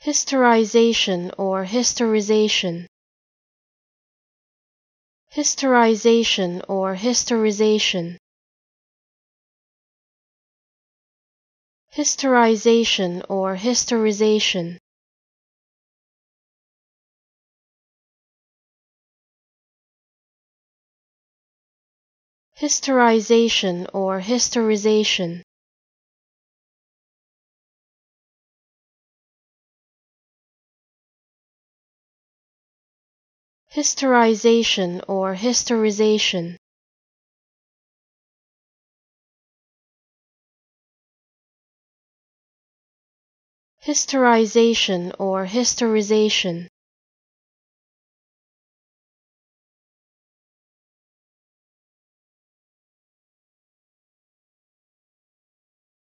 Historization or historization. Historization or historization. Historization or historization. Historization or historization. Historization or historization. Historization or historization.